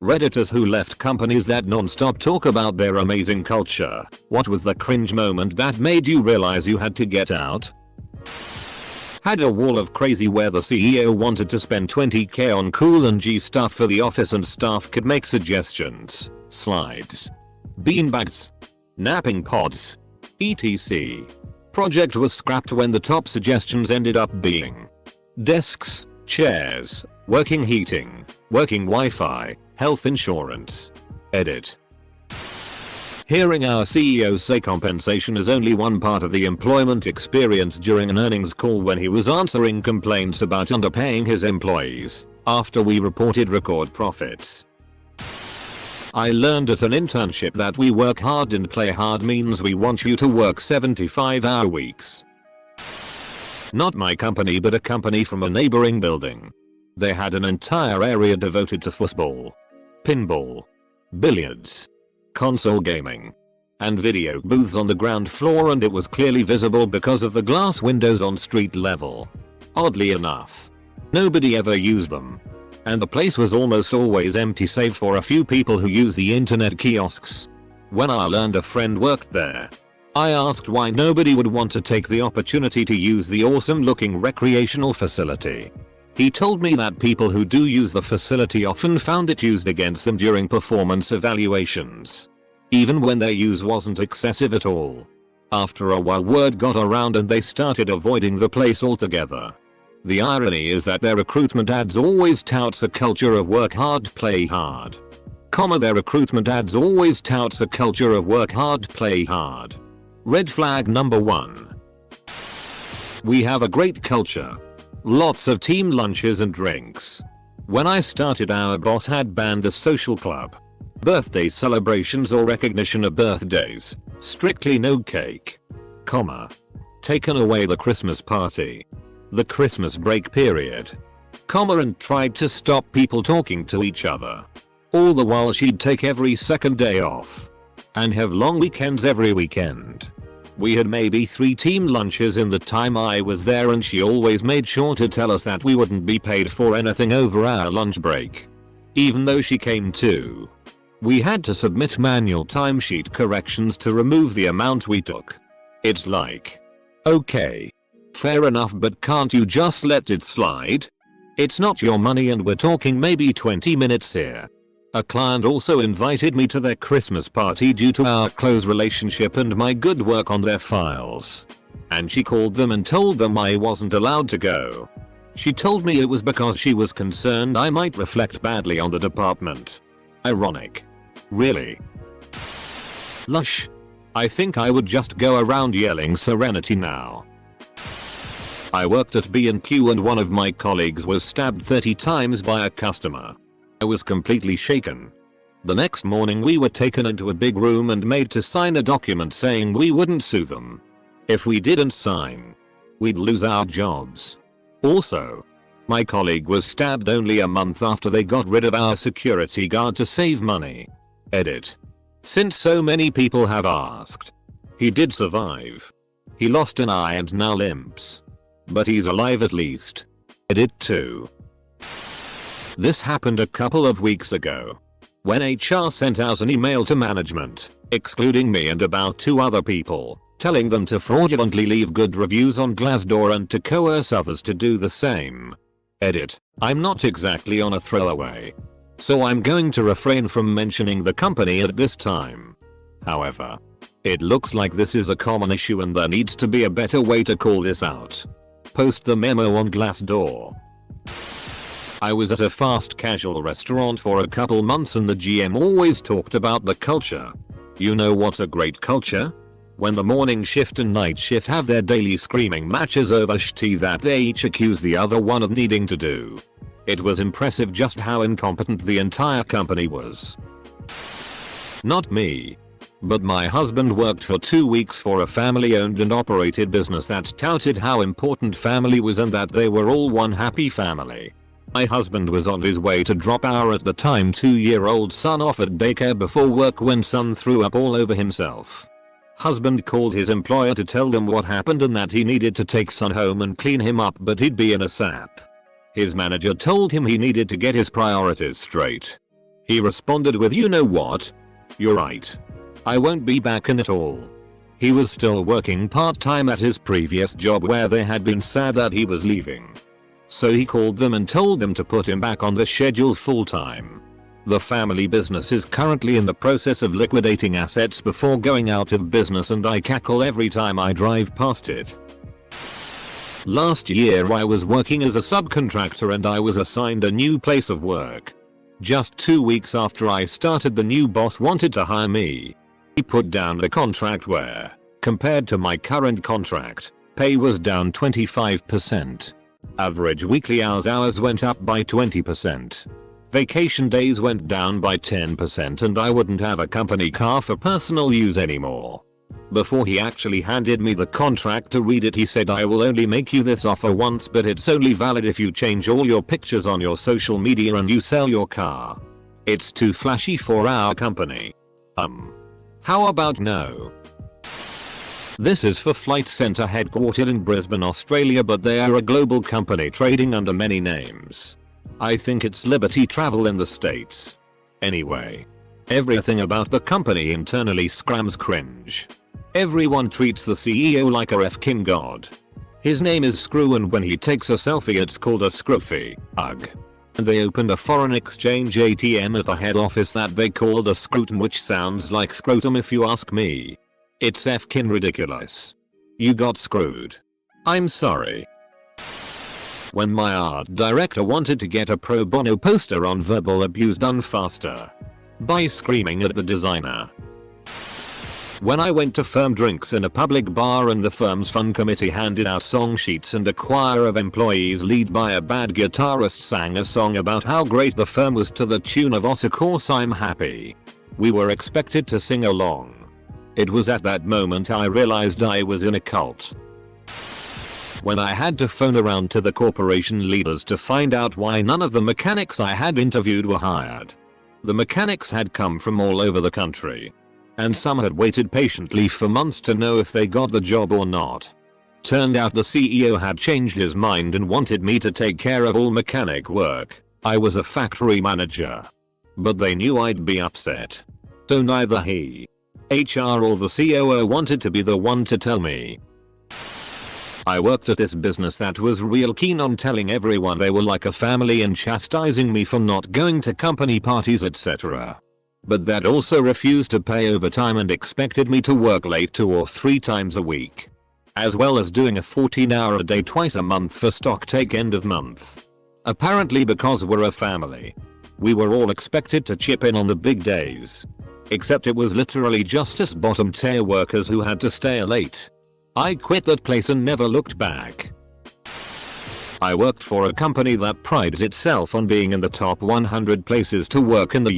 Redditors who left companies that non-stop talk about their amazing culture. What was the cringe moment that made you realize you had to get out? Had a wall of crazy where the CEO wanted to spend 20k on cool and G stuff for the office and staff could make suggestions, slides, beanbags, napping pods, etc. Project was scrapped when the top suggestions ended up being desks, chairs, working heating, working Wi-Fi, health insurance. Edit. Hearing our CEO say compensation is only one part of the employment experience during an earnings call when he was answering complaints about underpaying his employees after we reported record profits. I learned at an internship that we work hard and play hard means we want you to work 75-hour weeks. Not my company, but a company from a neighboring building. They had an entire area devoted to football, pinball, billiards, console gaming, and video booths on the ground floor, and it was clearly visible because of the glass windows on street level. Oddly enough, nobody ever used them, and the place was almost always empty save for a few people who use the internet kiosks. When I learned a friend worked there, I asked why nobody would want to take the opportunity to use the awesome looking recreational facility. He told me that people who do use the facility often found it used against them during performance evaluations, even when their use wasn't excessive at all. After a while, word got around and they started avoiding the place altogether. The irony is that their recruitment ads always touts a culture of work hard, play hard. Their recruitment ads always touts a culture of work hard, play hard. Red flag number 1. We have a great culture. Lots of team lunches and drinks. When I started, our boss had banned the social club, birthday celebrations or recognition of birthdays, strictly no cake, taken away the Christmas party, the Christmas break period, and tried to stop people talking to each other. All the while she'd take every second day off and have long weekends every weekend. We had maybe 3 team lunches in the time I was there, and she always made sure to tell us that we wouldn't be paid for anything over our lunch break. Even though she came too, we had to submit manual timesheet corrections to remove the amount we took. It's like, okay, fair enough, but can't you just let it slide? It's not your money and we're talking maybe 20 minutes here. A client also invited me to their Christmas party due to our close relationship and my good work on their files. And she called them and told them I wasn't allowed to go. She told me it was because she was concerned I might reflect badly on the department. Ironic. Really? Lush. I think I would just go around yelling serenity now. I worked at B&Q and one of my colleagues was stabbed 30 times by a customer. I was completely shaken. The next morning we were taken into a big room and made to sign a document saying we wouldn't sue them. If we didn't sign, we'd lose our jobs. Also, my colleague was stabbed only a month after they got rid of our security guard to save money. Edit. Since so many people have asked, he did survive. He lost an eye and now limps. But he's alive at least. Edit 2. This happened a couple of weeks ago, when HR sent out an email to management, excluding me and about 2 other people, telling them to fraudulently leave good reviews on Glassdoor and to coerce others to do the same. Edit. I'm not exactly on a throwaway, so I'm going to refrain from mentioning the company at this time. However, it looks like this is a common issue and there needs to be a better way to call this out. Post the memo on Glassdoor. I was at a fast casual restaurant for a couple months and the GM always talked about the culture. You know what's a great culture? When the morning shift and night shift have their daily screaming matches over tea that they each accuse the other one of needing to do. It was impressive just how incompetent the entire company was. Not me, but my husband worked for 2 weeks for a family owned and operated business that touted how important family was and that they were all one happy family. My husband was on his way to drop our at the time 2-year-old son off at daycare before work when son threw up all over himself. Husband called his employer to tell them what happened and that he needed to take son home and clean him up, but he'd be in a sap. His manager told him he needed to get his priorities straight. He responded with, "You know what? You're right. I won't be back in it all." He was still working part-time at his previous job where they had been sad that he was leaving. So he called them and told them to put him back on the schedule full-time. The family business is currently in the process of liquidating assets before going out of business, and I cackle every time I drive past it. Last year I was working as a subcontractor and I was assigned a new place of work. Just 2 weeks after I started, the new boss wanted to hire me. He put down the contract where, compared to my current contract, pay was down 25%. Average weekly hours went up by 20%. Vacation days went down by 10%, and I wouldn't have a company car for personal use anymore. Before he actually handed me the contract to read it, he said, "I will only make you this offer once, but it's only valid if you change all your pictures on your social media and you sell your car. It's too flashy for our company. How about no?" This is for Flight Centre, headquartered in Brisbane, Australia, but they are a global company trading under many names. I think it's Liberty Travel in the States. Anyway, everything about the company internally screams cringe. Everyone treats the CEO like a f***ing god. His name is Screw, and when he takes a selfie it's called a scruffy. Ugh. And they opened a foreign exchange ATM at the head office that they called a scrutum, which sounds like scrotum if you ask me. It's f***ing ridiculous. You got screwed. I'm sorry. When my art director wanted to get a pro bono poster on verbal abuse done faster by screaming at the designer. When I went to firm drinks in a public bar and the firm's fun committee handed out song sheets and a choir of employees led by a bad guitarist sang a song about how great the firm was to the tune of "Of Course I'm Happy," we were expected to sing along. It was at that moment I realized I was in a cult. When I had to phone around to the corporation leaders to find out why none of the mechanics I had interviewed were hired. The mechanics had come from all over the country, and some had waited patiently for months to know if they got the job or not. Turned out the CEO had changed his mind and wanted me to take care of all mechanic work. I was a factory manager. But they knew I'd be upset. So neither he, HR, or the COO wanted to be the one to tell me. I worked at this business that was real keen on telling everyone they were like a family and chastising me for not going to company parties, etc. But that also refused to pay overtime and expected me to work late 2 or 3 times a week. As well as doing a 14-hour a day twice a month for stock take end of month. Apparently because we're a family, we were all expected to chip in on the big days. Except it was literally just us bottom tier workers who had to stay late. I quit that place and never looked back. I worked for a company that prides itself on being in the top 100 places to work in the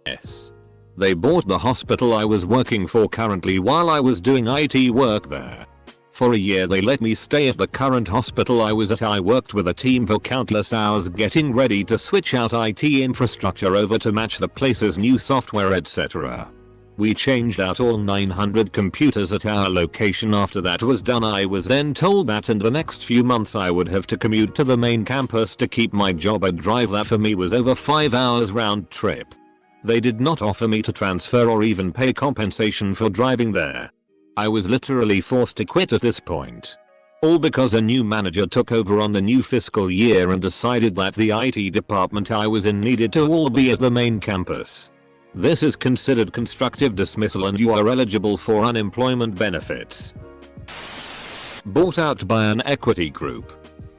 US. They bought the hospital I was working for currently while I was doing IT work there. For a year they let me stay at the current hospital I was at. I worked with a team for countless hours getting ready to switch out IT infrastructure over to match the place's new software, etc. We changed out all 900 computers at our location. After that was done, I was then told that in the next few months I would have to commute to the main campus to keep my job. A drive that for me was over 5 hours round trip. They did not offer me to transfer or even pay compensation for driving there. I was literally forced to quit at this point. All because a new manager took over on the new fiscal year and decided that the IT department I was in needed to all be at the main campus. This is considered constructive dismissal and you are eligible for unemployment benefits. Bought out by an equity group.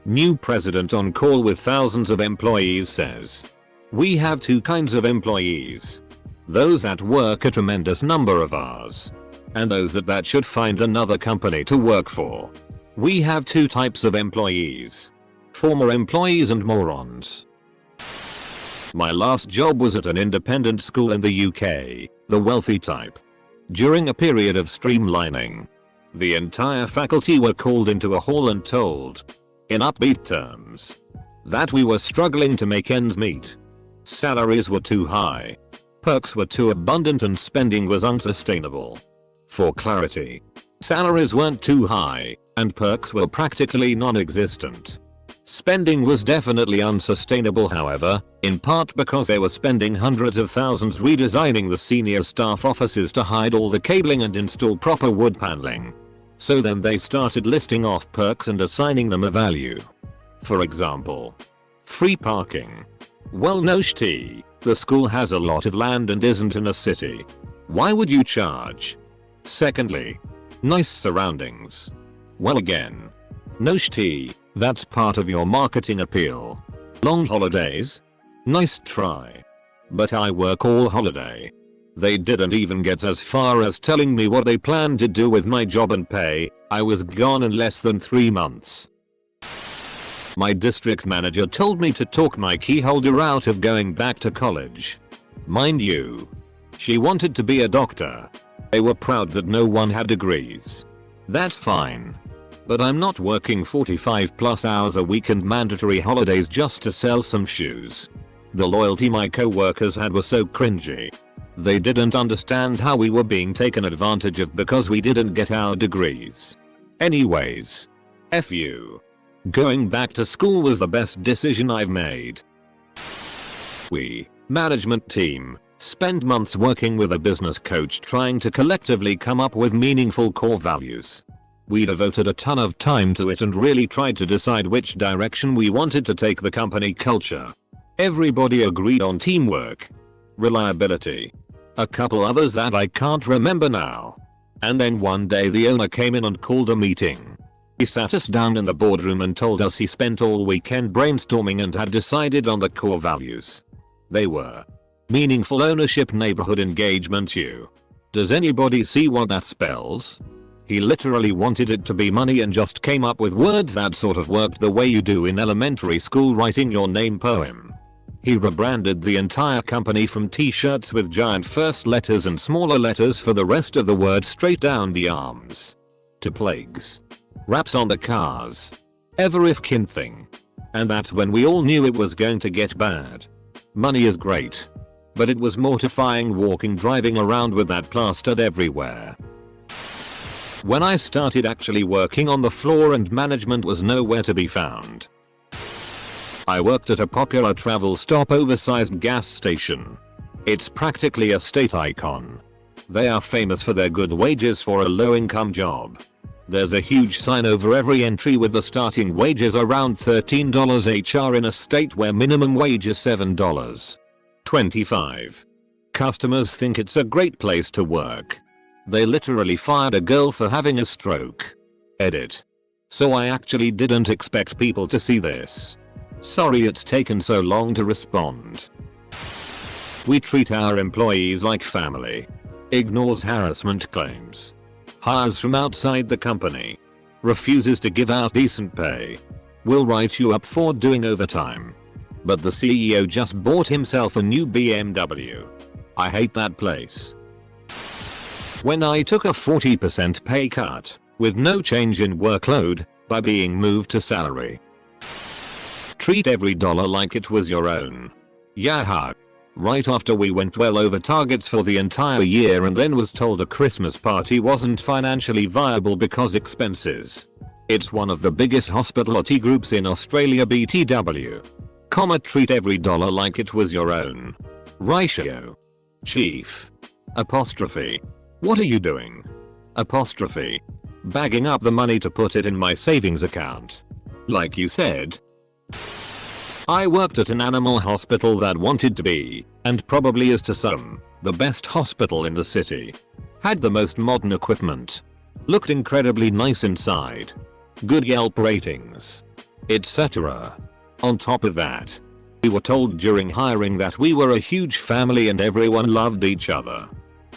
New president on call with thousands of employees says, "We have 2 kinds of employees. Those that work a tremendous number of hours. And those that should find another company to work for. We have 2 types of employees. Former employees and morons." My last job was at an independent school in the UK, the wealthy type. During a period of streamlining, the entire faculty were called into a hall and told, in upbeat terms, that we were struggling to make ends meet. Salaries were too high. Perks were too abundant and spending was unsustainable. For clarity, salaries weren't too high, and perks were practically non-existent. Spending was definitely unsustainable, however, in part because they were spending hundreds of thousands redesigning the senior staff offices to hide all the cabling and install proper wood paneling. So then they started listing off perks and assigning them a value. For example, free parking. Well, no shit, the school has a lot of land and isn't in a city. Why would you charge? Secondly, nice surroundings. Well, again, no shit, that's part of your marketing appeal. Long holidays? Nice try. But I work all holiday. They didn't even get as far as telling me what they planned to do with my job and pay. I was gone in less than 3 months. My district manager told me to talk my key holder out of going back to college. Mind you, she wanted to be a doctor. They were proud that no one had degrees. That's fine. But I'm not working 45+ hours a week and mandatory holidays just to sell some shoes. The loyalty my co-workers had was so cringy. They didn't understand how we were being taken advantage of because we didn't get our degrees. Anyways, F you. Going back to school was the best decision I've made. We, management team, spend months working with a business coach trying to collectively come up with meaningful core values. We devoted a ton of time to it and really tried to decide which direction we wanted to take the company culture. Everybody agreed on teamwork, reliability, a couple others that I can't remember now. And then one day the owner came in and called a meeting. He sat us down in the boardroom and told us he spent all weekend brainstorming and had decided on the core values. They were meaningful ownership, neighborhood engagement. Does anybody see what that spells? He literally wanted it to be money and just came up with words that sort of worked the way you do in elementary school writing your name poem. He rebranded the entire company from t-shirts with giant first letters and smaller letters for the rest of the word straight down the arms, to plagues, wraps on the cars, ever if kin thing. And that's when we all knew it was going to get bad. Money is great, but it was mortifying driving around with that plastered everywhere. When I started actually working on the floor and management was nowhere to be found. I worked at a popular travel stop oversized gas station. It's practically a state icon. They are famous for their good wages for a low-income job. There's a huge sign over every entry with the starting wages around $13 HR in a state where minimum wage is $7.25. Customers think it's a great place to work. They literally fired a girl for having a stroke. Edit. So I actually didn't expect people to see this. Sorry it's taken so long to respond. We treat our employees like family. Ignores harassment claims. Hires from outside the company. Refuses to give out decent pay. Will write you up for doing overtime. But the CEO just bought himself a new BMW. I hate that place. When I took a 40% pay cut, with no change in workload, by being moved to salary. Treat every dollar like it was your own. Yaha. Right after we went well over targets for the entire year and then was told a Christmas party wasn't financially viable because expenses. It's one of the biggest hospitality groups in Australia, BTW. Treat every dollar like it was your own. Ratio. Chief. Apostrophe. What are you doing? Apostrophe. Bagging up the money to put it in my savings account. Like you said. I worked at an animal hospital that wanted to be, and probably is to some, the best hospital in the city. Had the most modern equipment. Looked incredibly nice inside. Good Yelp ratings. Etc. On top of that, we were told during hiring that we were a huge family and everyone loved each other.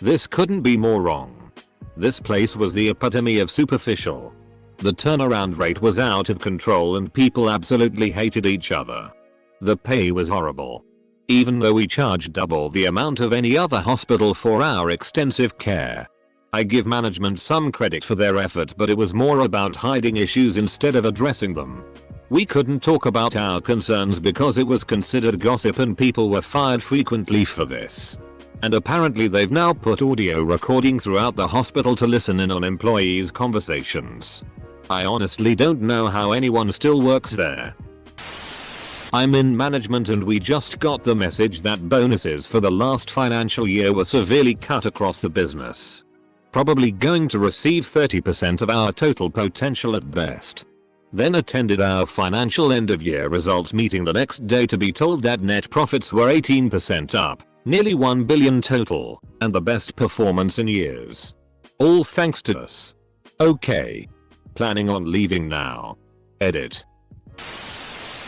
This couldn't be more wrong. This place was the epitome of superficial. The turnaround rate was out of control and people absolutely hated each other. The pay was horrible. Even though we charged double the amount of any other hospital for our extensive care. I give management some credit for their effort, but it was more about hiding issues instead of addressing them. We couldn't talk about our concerns because it was considered gossip and people were fired frequently for this. And apparently they've now put audio recording throughout the hospital to listen in on employees' conversations. I honestly don't know how anyone still works there. I'm in management and we just got the message that bonuses for the last financial year were severely cut across the business. Probably going to receive 30% of our total potential at best. Then attended our financial end of year results meeting the next day to be told that net profits were 18% up, nearly 1 billion total, and the best performance in years. All thanks to us. Okay. Planning on leaving now. Edit.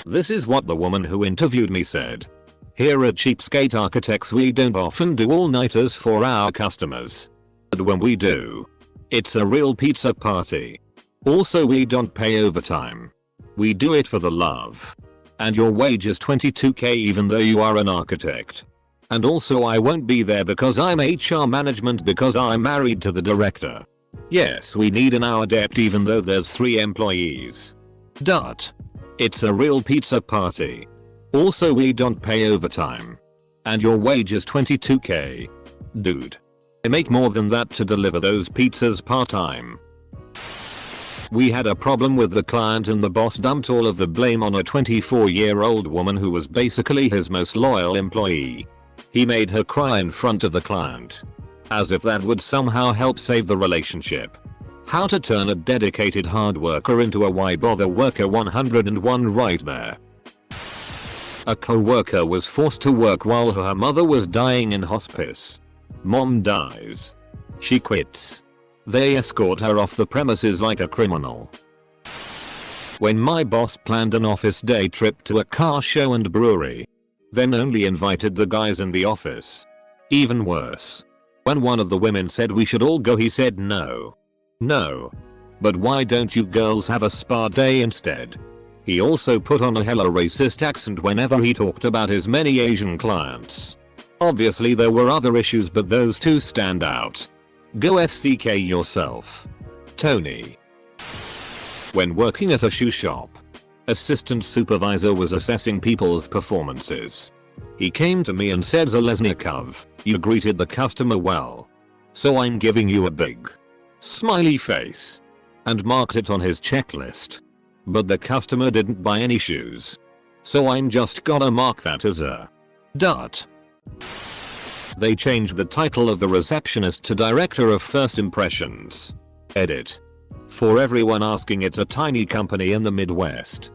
This is what the woman who interviewed me said. Here at Cheapskate Architects we don't often do all-nighters for our customers. But when we do, it's a real pizza party. Also we don't pay overtime. We do it for the love. And your wage is 22k even though you are an architect. And also I won't be there because I'm HR management because I'm married to the director. Yes, we need an hour depth even though there's 3 employees. It's a real pizza party. Also we don't pay overtime. And your wage is 22k. Dude. I make more than that to deliver those pizzas part-time. We had a problem with the client and the boss dumped all of the blame on a 24-year-old woman who was basically his most loyal employee. He made her cry in front of the client. As if that would somehow help save the relationship. How to turn a dedicated hard worker into a why bother worker 101 right there. A co-worker was forced to work while her mother was dying in hospice. Mom dies. She quits. They escort her off the premises like a criminal. When my boss planned an office day trip to a car show and brewery. Then only invited the guys in the office. Even worse. When one of the women said we should all go he said no. No. But why don't you girls have a spa day instead? He also put on a hella racist accent whenever he talked about his many Asian clients. Obviously there were other issues but those two stand out. Go FCK yourself. Tony. When working at a shoe shop, assistant supervisor was assessing people's performances. He came to me and said Zalesnikov, you greeted the customer well. So I'm giving you a big smiley face. And marked it on his checklist. But the customer didn't buy any shoes. So I'm just gonna mark that as a ... They changed the title of the receptionist to Director of First Impressions. Edit. For everyone asking, it's a tiny company in the Midwest.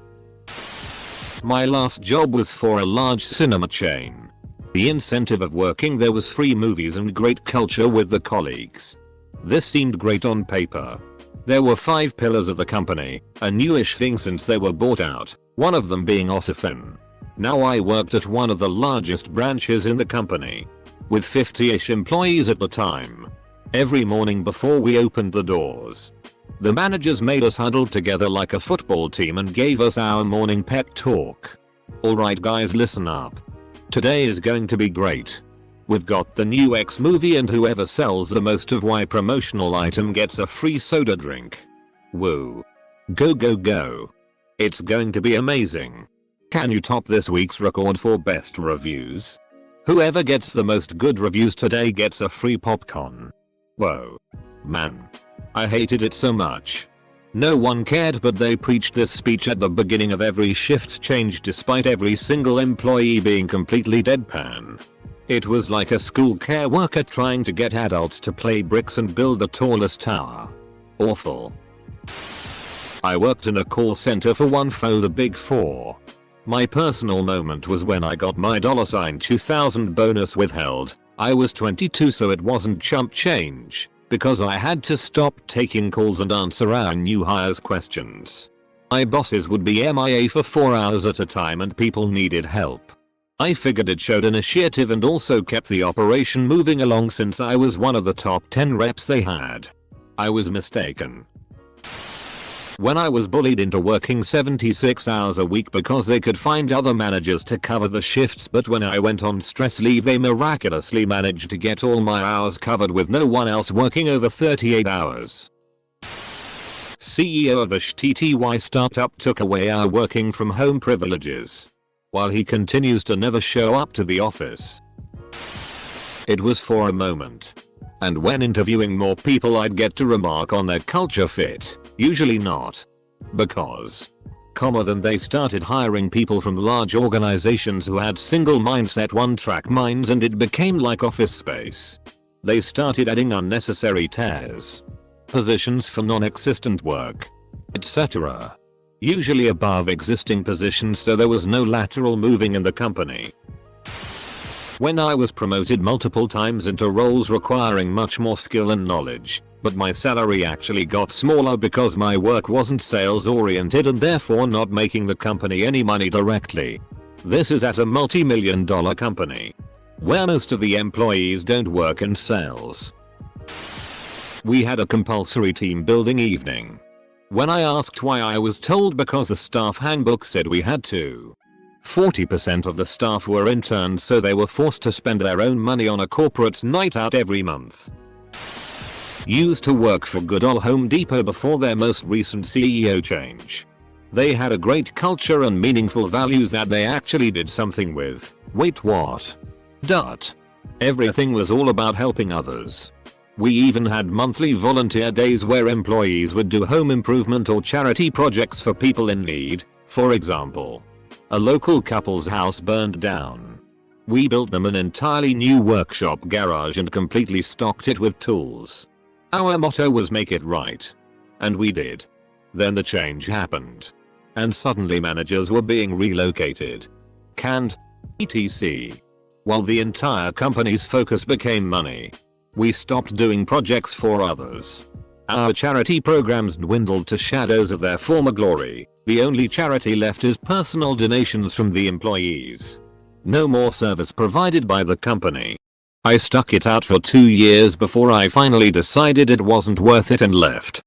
My last job was for a large cinema chain. The incentive of working there was free movies and great culture with the colleagues. This seemed great on paper. There were 5 pillars of the company, a newish thing since they were bought out, one of them being Ossifen. Now I worked at one of the largest branches in the company. With 50-ish employees at the time. Every morning before we opened the doors, the managers made us huddle together like a football team and gave us our morning pep talk. Alright guys, listen up. Today is going to be great. We've got the new X movie and whoever sells the most of Y promotional item gets a free soda drink. Woo. Go go go. It's going to be amazing. Can you top this week's record for best reviews? Whoever gets the most good reviews today gets a free popcorn. Whoa. Man. I hated it so much. No one cared but they preached this speech at the beginning of every shift change despite every single employee being completely deadpan. It was like a school care worker trying to get adults to play bricks and build the tallest tower. Awful. I worked in a call center for one for the Big Four. My personal moment was when I got my $2000 bonus withheld. I was 22 so it wasn't chump change, because I had to stop taking calls and answer our new hires questions. My bosses would be MIA for 4 hours at a time and people needed help. I figured it showed initiative and also kept the operation moving along since I was one of the top 10 reps they had. I was mistaken. When I was bullied into working 76 hours a week because they could find other managers to cover the shifts, but when I went on stress leave they miraculously managed to get all my hours covered with no one else working over 38 hours. CEO of a TTY startup took away our working from home privileges. While he continues to never show up to the office. It was for a moment. And when interviewing more people I'd get to remark on their culture fit. Usually not. Because Then they started hiring people from large organizations who had single mindset one-track minds, and it became like Office Space. They started adding unnecessary tears, positions for non-existent work, etc. Usually above existing positions, so there was no lateral moving in the company. When I was promoted multiple times into roles requiring much more skill and knowledge, but my salary actually got smaller because my work wasn't sales oriented and therefore not making the company any money directly. This is at a multi-million-dollar company, where most of the employees don't work in sales. We had a compulsory team building evening. When I asked why, I was told because the staff handbook said we had to. 40% of the staff were interns, so they were forced to spend their own money on a corporate night out every month. Used to work for good old Home Depot before their most recent CEO change. They had a great culture and meaningful values that they actually did something with. Wait, what? Everything was all about helping others. We even had monthly volunteer days where employees would do home improvement or charity projects for people in need. For example, a local couple's house burned down. We built them an entirely new workshop garage and completely stocked it with tools. Our motto was make it right. And we did. Then the change happened. And suddenly managers were being relocated, canned, etc. While the entire company's focus became money, we stopped doing projects for others. Our charity programs dwindled to shadows of their former glory. The only charity left is personal donations from the employees. No more service provided by the company. I stuck it out for 2 years before I finally decided it wasn't worth it and left.